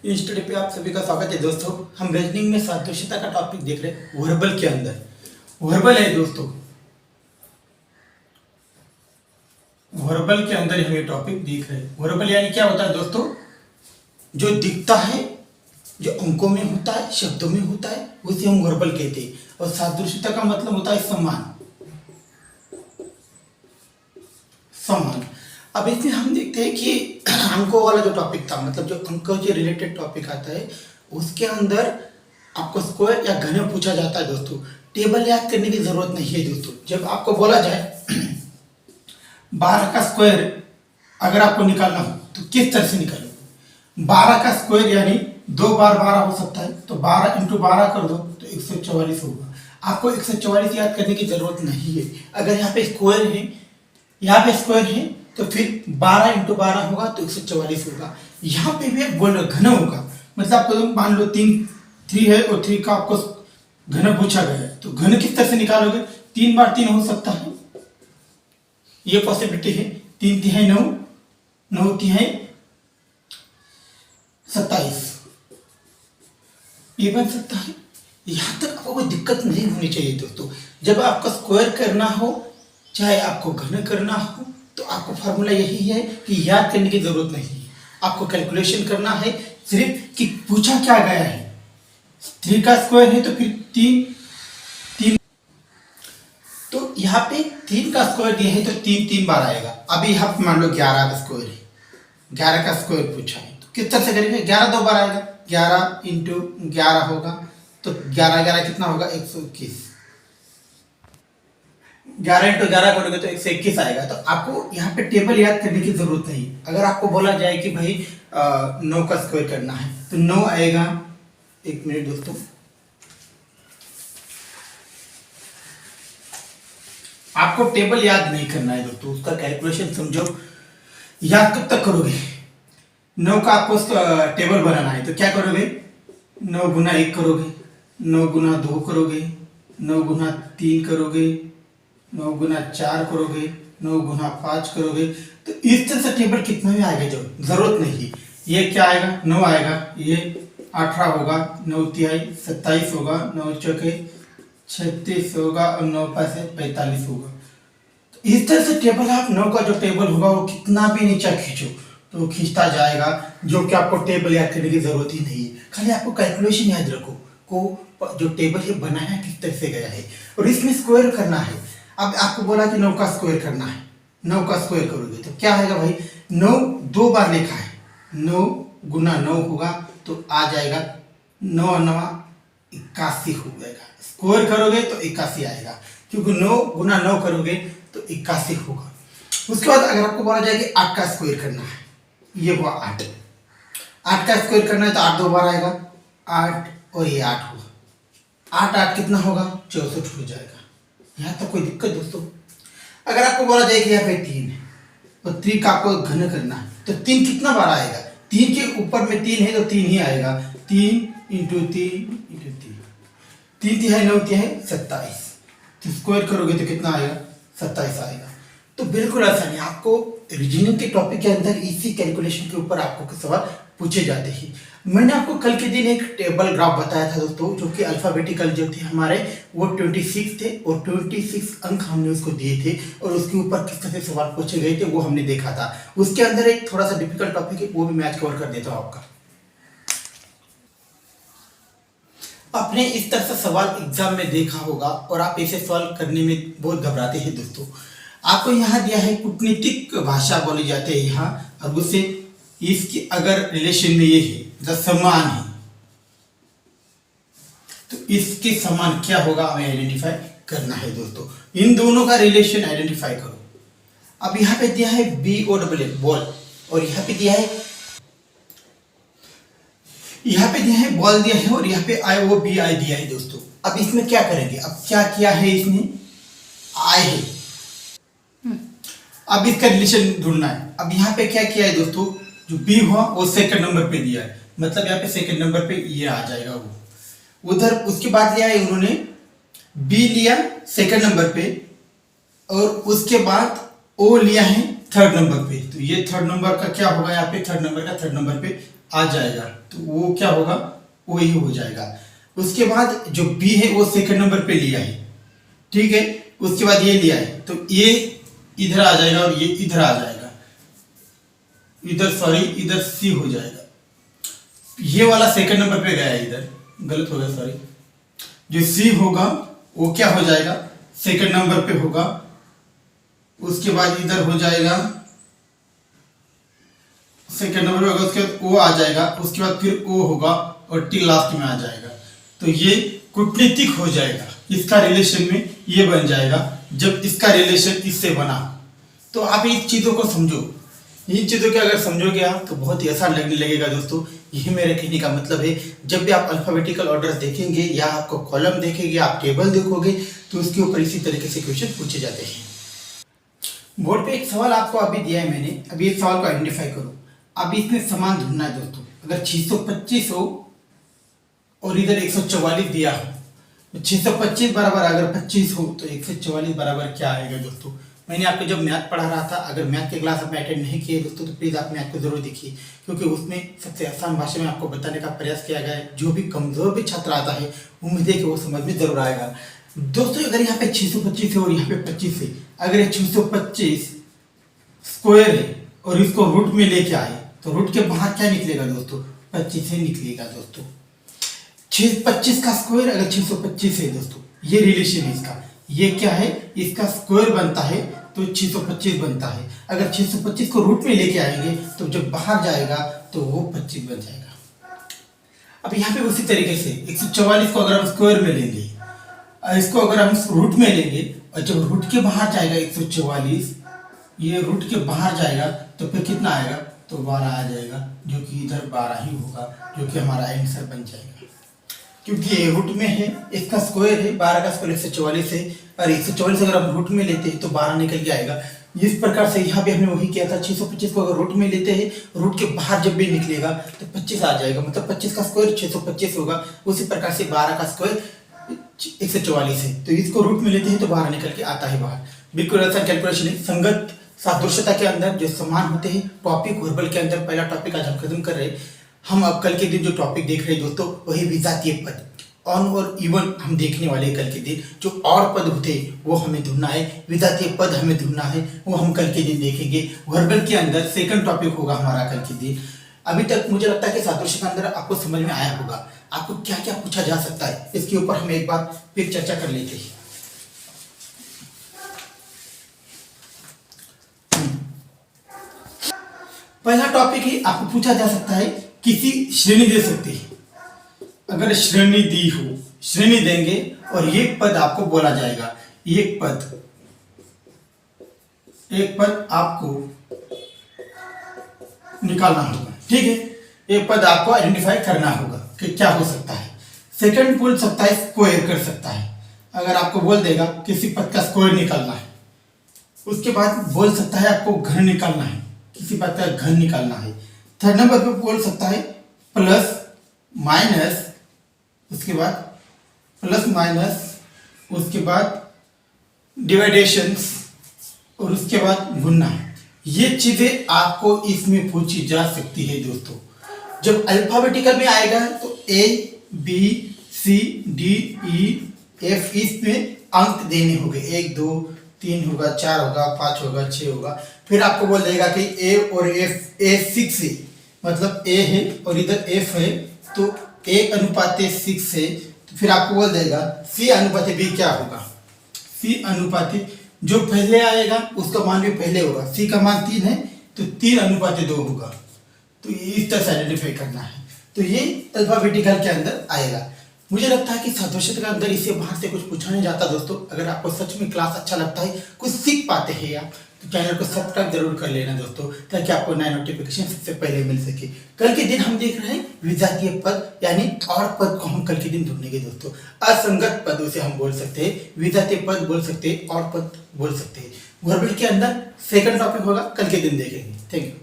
इस स्टडी पे आप सभी का स्वागत है दोस्तों। हम रीजनिंग में सादृश्यता का टॉपिक देख रहे हैं वर्बल के अंदर। वर्बल है दोस्तों, वर्बल के अंदर हम ये टॉपिक देख रहे हैं। वर्बल यानी क्या होता है दोस्तों? जो दिखता है, जो अंकों में होता है, शब्दों में होता है, उसे हम वर्बल कहते हैं। और सादृश्यता का मतलब होता है समान। समान। अब इसमें हम देखते हैं कि अंकों वाला जो टॉपिक था, मतलब जो अंकों से रिलेटेड टॉपिक आता है, उसके अंदर आपको स्क्वायर या घन पूछा जाता है दोस्तों। टेबल याद करने की जरूरत नहीं है दोस्तों। जब आपको बोला जाए 12 का स्क्वायर अगर आपको निकालना हो तो किस तरह से निकालो? 12 का स्क्वायर यानी 2 बार 12 हो सकता है, तो 12 × 12 कर दो तो 144 होगा। आपको 144 याद करने की जरूरत नहीं है। अगर यहाँ पे स्क्वायर है, यहाँ पे स्क्वायर है, तो फिर 12 × 12 होगा तो 144 होगा। यहाँ पे भी बोल घन होगा, मतलब आपको मान लो 3 है और 3 का आपको घन पूछा गया है, तो घन किस तरह से निकालोगे? 3 बार 3 हो सकता है, ये पॉसिबिलिटी है। 3 तिहाई 9, 9 तिहाई 27, ये बन सकता है। यहाँ तक आपको कोई दिक्कत नहीं होनी चाहिए दोस्तों। जब आपका स्क्वायर करना हो, चाहे आपको घन करना हो, तो आपको फार्मूला यही है कि याद करने की जरूरत नहीं है। आपको कैलकुलेशन करना है सिर्फ कि पूछा क्या गया है। 3 का स्क्वायर है तो फिर 3, तो यहाँ पे 3 का स्क्वायर दिया है तो 3 बार आएगा। अभी यहाँ पे मान लो 11 का स्क्वायर है, 11 का स्क्वायर पूछा है, तो किस तरह से करेंगे? 11 2 बार आएगा, 11 × 11 होगा, तो 11 11 कितना होगा? 121। 11 × 11 करोगे तो 121 आएगा। तो आपको यहाँ पे टेबल याद करने की जरूरत नहीं। अगर आपको बोला जाए कि भाई 9 का स्क्वायर करना है तो 9 आएगा। एक मिनट दोस्तों, आपको टेबल याद नहीं करना है दोस्तों, उसका कैलकुलेशन समझो। याद कब तक करोगे? 9 का आपको टेबल बनाना है तो क्या करोगे? 9 × 1 करोगे, 9 × 2 करोगे, 9 × 3 करोगे, 9 × 4 करोगे, 9 × 5 करोगे। तो इस तरह से टेबल कितना भी आएगा जो जरूरत नहीं है। ये क्या आएगा? 9 आएगा, ये 18 होगा, 9 तिहाई 27 होगा, 9 चौके 36 होगा और 9 पैसे 45 होगा। तो इस तरह से टेबल आप 9 का जो टेबल होगा वो कितना भी नीचा खींचो तो खींचता जाएगा, जो कि आपको टेबल याद करने की जरूरत ही नहीं है। खाली आपको कैलकुलेशन याद रखो को जो टेबल है बनाया किस तरह से गया है, और इसमें स्क्वायर करना है। अब आपको बोला कि 9 का स्क्वायर करना है, 9 का स्क्वायर करोगे तो क्या आएगा भाई? 9 2 बार लिखा है, 9 × 9 होगा तो आ जाएगा 9 × 9 81 हो जाएगा। स्क्वायर करोगे तो 81 आएगा, क्योंकि 9 × 9 करोगे तो 81 होगा। उसके बाद अगर आपको बोला जाए कि 8 का स्क्वायर करना है, ये हुआ 8 का स्क्वायर करना है तो 8 2 बार आएगा, 8 और ये 8 होगा। 8 8 कितना होगा? 64 हो जाएगा। यहाँ तक कोई दिक्कत दोस्तों? अगर आपको बोला जाए कि यहाँ पे 3 है और 3 का आपको घन करना है तो 3 कितना बार आएगा? 3 के ऊपर में 3 है तो 3 ही आएगा। 3 × 3 × 3, 3 तिहाई 9 तिहाई 27, तो स्क्वायर करोगे तो कितना आएगा? 27 आएगा। तो बिल्कुल आसान है। आपको रीजनिंग के टॉपिक के अंदर इसी कैलकुलेशन के ऊपर आपको सवाल पूछे जाते हैं। मैंने आपको कल के दिन एक टेबल ग्राफ बताया था दोस्तों, जो कि अल्फाबेटिकल जो थे हमारे वो 26 थे और 26 अंक हमने उसको दिए थे, और उसके ऊपर किस तरह से सवाल पूछे गए थे वो हमने देखा था। उसके अंदर एक थोड़ा सा डिफिकल्ट टॉपिक है, वो भी मैं आज कवर कर देता हूँ आपका। आपने इस तरह से सवाल एग्जाम में देखा होगा और आप ऐसे सवाल करने में बहुत घबराते हैं दोस्तों। आपको यहाँ दिया है कूटनीतिक भाषा बोली जाती है यहाँ, और उससे इसकी अगर रिलेशन में ये है जो समान है तो इसके समान क्या होगा हमें आइडेंटिफाई करना है दोस्तों। इन दोनों का रिलेशन आइडेंटिफाई करो। अब यहाँ पे दिया है BOLL बॉल, और यहाँ पे दिया है बॉल दिया है, और यहाँ पे IOBI दिया है दोस्तों। अब इसमें क्या करेंगे? अब क्या किया है इसने? आई है, अब इसका रिलेशन ढूंढना है। अब यहाँ पे क्या किया है दोस्तों? जो B हुआ वो सेकंड नंबर पे दिया है, मतलब यहाँ पे सेकंड नंबर पे ये आ जाएगा वो उधर। उसके बाद लिया है उन्होंने B लिया सेकंड नंबर पे, और उसके बाद O लिया है थर्ड नंबर पे, तो ये थर्ड नंबर का क्या होगा? यहाँ पे थर्ड नंबर का थर्ड नंबर पे आ जाएगा तो वो क्या होगा, वो ही हो जाएगा। उसके बाद जो बी है वो सेकंड नंबर पे लिया है, ठीक है। उसके बाद ये लिया है तो ये इधर आ जाएगा और ये इधर आ जाएगा, इधर सॉरी इधर सी हो जाएगा। ये वाला सेकंड नंबर पे गया है, इधर गलत हो गया सॉरी। जो सी होगा वो क्या हो जाएगा, सेकंड नंबर पे होगा। उसके बाद इधर हो जाएगा सेकंड नंबर पे होगा, उसके बाद ओ आ जाएगा, उसके बाद फिर ओ होगा और टी लास्ट में आ जाएगा। तो ये कूटनीतिक हो जाएगा, इसका रिलेशन में ये बन जाएगा जब इसका रिलेशन इससे बना। तो आप इन चीजों को समझो, इन चीजों के अगर समझोगे आप तो बहुत ही आसान लगने लगेगा दोस्तों। यही मेरे कहने का मतलब है। जब भी आप अल्फाबेटिकल ऑर्डर देखेंगे या आपको कॉलम देखेंगे, आप टेबल देखोगे तो उसके ऊपर इसी तरीके से क्वेश्चन पूछे जाते हैं। बोर्ड पे एक सवाल आपको अभी दिया है मैंने, अभी इस सवाल को आइडेंटिफाई करो। अब इसमें समान ढूंढना है दोस्तों। अगर 625 हो और इधर 144 दिया हो, तो 625 बराबर अगर 25 हो तो 144 बराबर क्या आएगा दोस्तों। मैंने आपको जब मैथ पढ़ा रहा था, अगर मैथ के क्लास आपने अटेंड नहीं किए दोस्तों तो प्लीज़ आप मैथ को जरूर देखिए, क्योंकि उसमें सबसे आसान भाषा में आपको बताने का प्रयास किया गया है। जो भी कमजोर भी छात्र आता है उम्मीद है कि वो समझ में जरूर आएगा दोस्तों। अगर यहाँ पे 625 है और यहाँ पे 25 है, अगर ये 625 स्क्वायर है और इसको रूट में लेके आए तो रूट के बाहर क्या निकलेगा दोस्तों, 25 ही निकलेगा दोस्तों। 625 का स्क्वायर अगर 625 है दोस्तों, ये रिलेशन है इसका, ये क्या है, इसका स्क्वायर बनता है तो 625 बनता है। अगर 625 को रूट में लेके आएंगे तो जब बाहर जाएगा तो वो 25 बन जाएगा। अब यहाँ पे उसी तरीके से 144 को अगर हम स्क्वायर में लेंगे, इसको अगर हम रूट में लेंगे और जब रूट के बाहर जाएगा 144, ये रूट के बाहर जाएगा तो फिर कितना आएगा, तो 12 आ जाएगा, जो कि इधर 12 ही होगा, जो कि हमारा आंसर बन जाएगा। क्योंकि ये रूट में है, इसका स्क्वायर है, 12 का स्क्वायर 144 है, और 144 अगर हम रूट में लेते हैं तो 12 निकल के आएगा। इस प्रकार से यहाँ भी हमने वही किया था, 625 को अगर रूट में लेते हैं, रूट के बाहर जब भी निकलेगा तो 25 आ जाएगा, मतलब 25 का स्क्वायर 625 होगा। उसी प्रकार से 12 का स्क्वायर 144 है, तो इसको रूट में लेते हैं तो 12 निकल के आता है बाहर। बिल्कुल आसान कैलकुलेशन है। संगत सादृश्यता के अंदर जो समान होते हैं, टॉपिक वर्बल के अंदर पहला टॉपिक आज हम खत्म कर रहे हैं। हम अब कल के दिन जो टॉपिक देख रहे हैं दोस्तों, वही विजातीय पद, ऑन और इवन हम देखने वाले कल के दिन। जो और पद होते हैं वो हमें ढूंढना है, विजातीय पद हमें ढूंढना है, वो हम कल के दिन देखेंगे। वर्बल के अंदर सेकंड टॉपिक होगा हमारा कल के दिन। अभी तक मुझे लगता है कि सादृश्य के अंदर आपको समझ में आया होगा, आपको क्या क्या पूछा जा सकता है इसके ऊपर हम एक बार फिर चर्चा कर लेते हैं। पहला टॉपिक है, आपको पूछा जा सकता है किसी श्रेणी दे सकती है। अगर श्रेणी दी हो, श्रेणी देंगे और एक पद आपको बोला जाएगा, एक पद आपको निकालना होगा, ठीक है। एक पद आपको आइडेंटिफाई करना होगा कि क्या हो सकता है। सेकंड बोल सकता है स्क्वायर कर सकता है, अगर आपको बोल देगा किसी पद का स्क्वायर निकालना है। उसके बाद बोल सकता है आपको घन निकालना है, किसी पद का घन निकालना है। थर्ड नंबर पे बोल सकता है प्लस माइनस, उसके बाद प्लस माइनस, उसके बाद डिवाइडेशंस और उसके बाद गुणा। ये चीजें आपको इसमें पूछी जा सकती है दोस्तों। जब अल्फाबेटिकल में आएगा तो a b c d e f, इसमें अंक देने होंगे, 1 2 3 होगा, 4 होगा, 5 होगा, 6 होगा। फिर आपको बोल देगा कि ए और एफ, ए 6 है, मतलब ए है और इधर एफ है, तो ए अनुपात 6 है। तो फिर आपको बोल देगा सी अनुपात बी क्या होगा, सी अनुपात जो पहले आएगा उसका मान भी पहले होगा। सी का मान 3 है तो 3 अनुपात 2 होगा। तो इस तरह से आइडेंटिफाई करना है, तो ये अल्फाबेटिकल के अंदर आएगा। मुझे लगता है कि सादृश्य के अंदर इससे बाहर से कुछ पूछा नहीं जाता दोस्तों। अगर आपको सच में क्लास अच्छा लगता है, कुछ सीख पाते हैं आप, तो चैनल को सब्सक्राइब जरूर कर लेना दोस्तों, ताकि आपको नया नोटिफिकेशन सबसे पहले मिल सके। कल के दिन हम देख रहे हैं विजातीय पद, यानी और पद को हम कल के दिन ढूंढेंगे दोस्तों। असंगत पद उसे हम बोल सकते हैं, विजातीय पद बोल सकते हैं, और पद बोल सकते हैं। वर्बल के अंदर सेकंड टॉपिक होगा, कल के दिन देखेंगे। Thank you.